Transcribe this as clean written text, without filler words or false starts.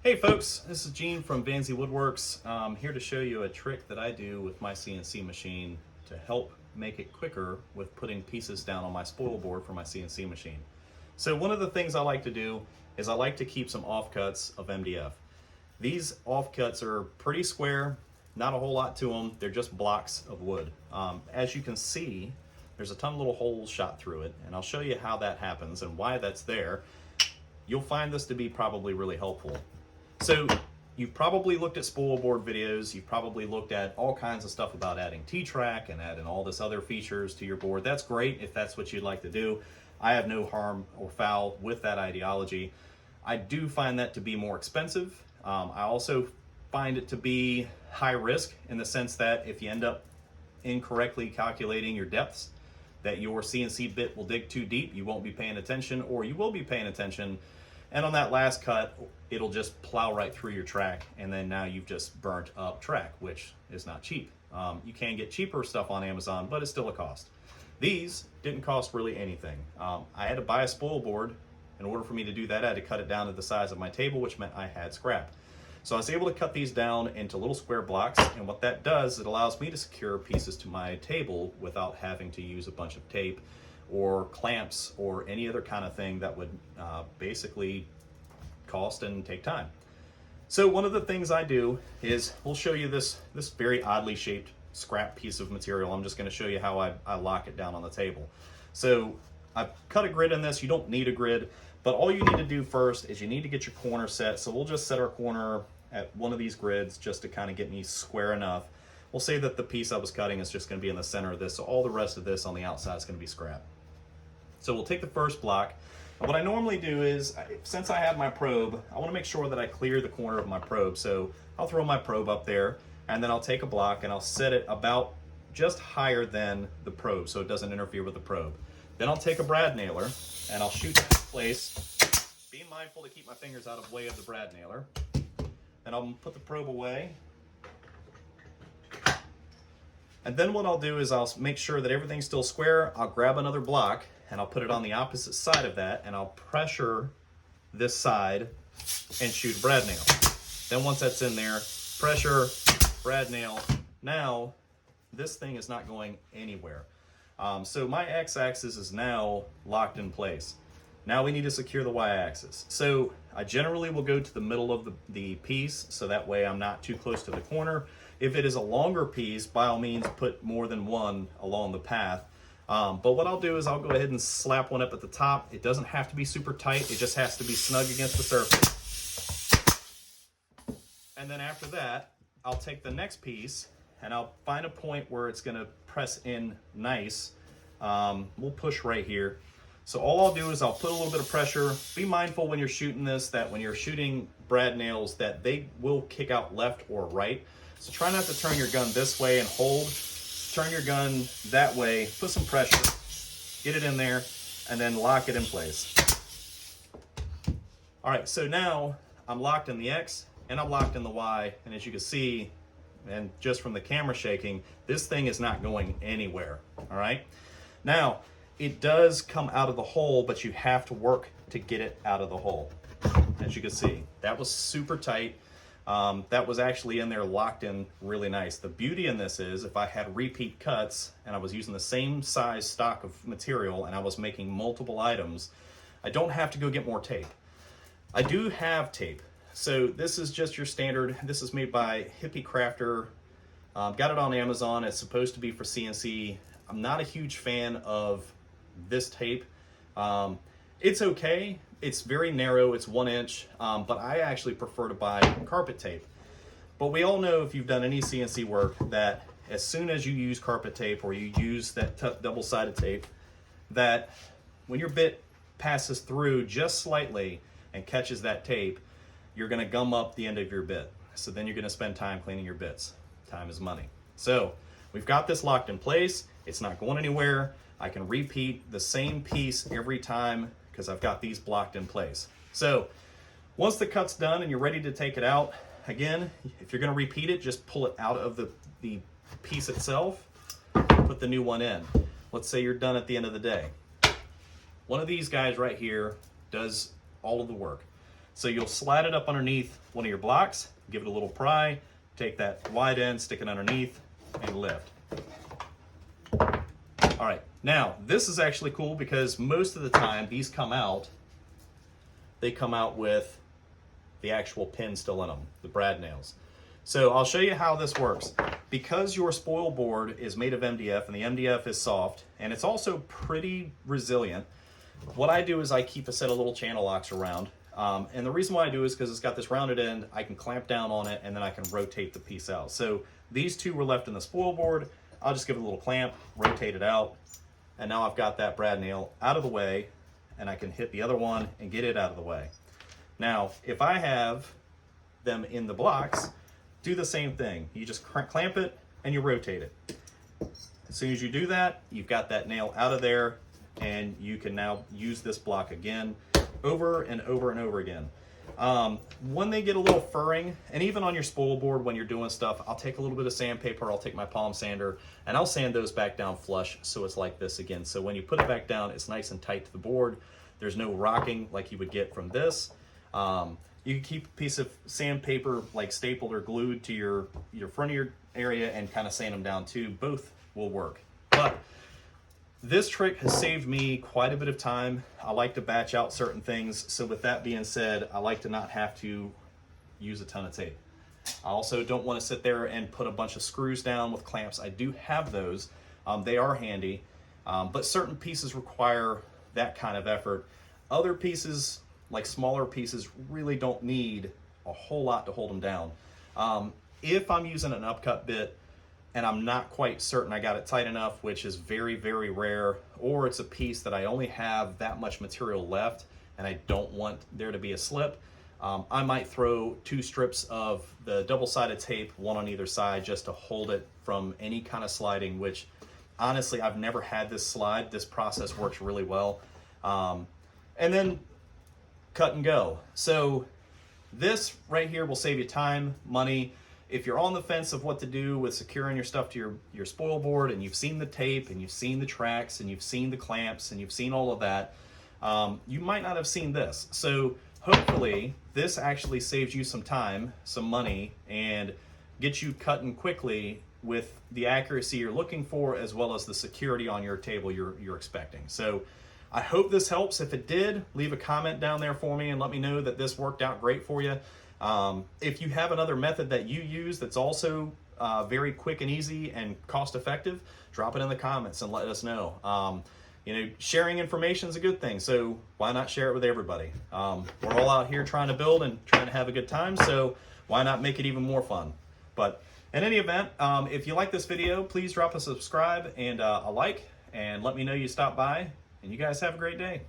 Hey folks, this is Gene from Vanzi Woodworks. I'm here to show you a trick that I do with my CNC machine to help make it quicker with putting pieces down on my spoil board for my CNC machine. So one of the things I like to do is I like to keep some offcuts of MDF. These offcuts are pretty square, not a whole lot to them, they're just blocks of wood. As you can see, there's a ton of little holes shot through it, and I'll show you how that happens and why that's there. You'll find this to be probably really helpful. So you've probably looked at spoil board videos, you've probably looked at all kinds of stuff about adding T-track and adding all this other features to your board. That's great if that's what you'd like to do. I have no harm or foul with that ideology. I do find that to be more expensive. I also find it to be high risk in the sense that if you end up incorrectly calculating your depths, that your CNC bit will dig too deep, you won't be paying attention, or you will be paying attention, and on that last cut, it'll just plow right through your track, and then now you've just burnt up track, which is not cheap. You can get cheaper stuff on Amazon, but it's still a cost. These didn't cost really anything. I had to buy a spoil board. In order for me to do that, I had to cut it down to the size of my table, which meant I had scrap. So I was able to cut these down into little square blocks, and what that does, it allows me to secure pieces to my table without having to use a bunch of tape or clamps or any other kind of thing that would basically cost and take time. So one of the things I do is, we'll show you this very oddly shaped scrap piece of material. I'm just going to show you how I lock it down on the table. So I've cut a grid in this. You don't need a grid, but all you need to do first is you need to get your corner set. So we'll just set our corner at one of these grids just to kind of get me square enough. We'll say that the piece I was cutting is just going to be in the center of this, so all the rest of this on the outside is going to be scrap. So we'll take the first block. And what I normally do is, since I have my probe, I want to make sure that I clear the corner of my probe. So I'll throw my probe up there, and then I'll take a block and I'll set it about just higher than the probe so it doesn't interfere with the probe. Then I'll take a brad nailer and I'll shoot that in place, being mindful to keep my fingers out of the way of the brad nailer. Then I'll put the probe away. And then what I'll do is I'll make sure that everything's still square. I'll grab another block and I'll put it on the opposite side of that, and I'll pressure this side and shoot a brad nail. Then once that's in there, pressure, brad nail. Now this thing is not going anywhere. So my x-axis is now locked in place. Now we need to secure the y-axis. So I generally will go to the middle of the piece, so that way I'm not too close to the corner. If it is a longer piece, by all means put more than one along the path. But what I'll do is I'll go ahead and slap one up at the top. It doesn't have to be super tight, it just has to be snug against the surface. And then after that, I'll take the next piece and I'll find a point where it's gonna press in nice. We'll push right here. So all I'll do is I'll put a little bit of pressure. Be mindful when you're shooting this, that when you're shooting brad nails, that they will kick out left or right. So try not to turn your gun this way and hold. Turn your gun that way, put some pressure, get it in there, and then lock it in place. All right, so now I'm locked in the X and I'm locked in the Y, and as you can see, and just from the camera shaking, this thing is not going anywhere, all right? Now, it does come out of the hole, but you have to work to get it out of the hole. As you can see, that was super tight. That was actually in there locked in really nice. The beauty in this is if I had repeat cuts and I was using the same size stock of material and I was making multiple items, I don't have to go get more tape. I do have tape. So this is just your standard. This is made by Hippie Crafter. Got it on Amazon. It's supposed to be for CNC. I'm not a huge fan of this tape. It's okay. It's very narrow, it's 1 inch, but I actually prefer to buy carpet tape. But we all know, if you've done any CNC work, that as soon as you use carpet tape or you use that double-sided tape, that when your bit passes through just slightly and catches that tape, you're gonna gum up the end of your bit. So then you're gonna spend time cleaning your bits. Time is money. So we've got this locked in place. It's not going anywhere. I can repeat the same piece every time because I've got these blocked in place. So once the cut's done and you're ready to take it out, again, if you're gonna repeat it, just pull it out of the piece itself, put the new one in. Let's say you're done at the end of the day. One of these guys right here does all of the work. So you'll slide it up underneath one of your blocks, give it a little pry, take that wide end, stick it underneath, and lift. All right, now this is actually cool because most of the time these come out, they come out with the actual pin still in them, the brad nails. So I'll show you how this works. Because your spoil board is made of MDF and the MDF is soft and it's also pretty resilient, what I do is I keep a set of little channel locks around. And the reason why I do is because it's got this rounded end, I can clamp down on it and then I can rotate the piece out. So these two were left in the spoil board. I'll just give it a little clamp, rotate it out, and now I've got that brad nail out of the way and I can hit the other one and get it out of the way. Now, if I have them in the blocks, do the same thing. You just clamp it and you rotate it. As soon as you do that, you've got that nail out of there and you can now use this block again, over and over and over again. When they get a little furring, and even on your spoil board when you're doing stuff, I'll take a little bit of sandpaper, I'll take my palm sander, and I'll sand those back down flush so it's like this again. So when you put it back down, it's nice and tight to the board. There's no rocking like you would get from this. You can keep a piece of sandpaper like stapled or glued to your front of your area and kind of sand them down too. Both will work. But this trick has saved me quite a bit of time. I like to batch out certain things. So with that being said, I like to not have to use a ton of tape. I also don't want to sit there and put a bunch of screws down with clamps. I do have those. They are handy, but certain pieces require that kind of effort. Other pieces, like smaller pieces, really don't need a whole lot to hold them down. If I'm using an upcut bit and I'm not quite certain I got it tight enough, which is very, very rare, or it's a piece that I only have that much material left and I don't want there to be a slip, I might throw 2 strips of the double-sided tape, one on either side, just to hold it from any kind of sliding, which honestly, I've never had this slide. This process works really well. And then cut and go. So this right here will save you time, money. If you're on the fence of what to do with securing your stuff to your spoil board and you've seen the tape and you've seen the tracks and you've seen the clamps and you've seen all of that, you might not have seen this. So hopefully this actually saves you some time, some money, and gets you cutting quickly with the accuracy you're looking for as well as the security on your table you're expecting. So I hope this helps. If it did, leave a comment down there for me and let me know that this worked out great for you. If you have another method that you use that's also very quick and easy and cost effective, drop it in the comments and let us know. Sharing information is a good thing, so why not share it with everybody? We're all out here trying to build and trying to have a good time, so why not make it even more fun? But in any event, if you like this video, please drop a subscribe and a like, and let me know you stopped by. And you guys have a great day.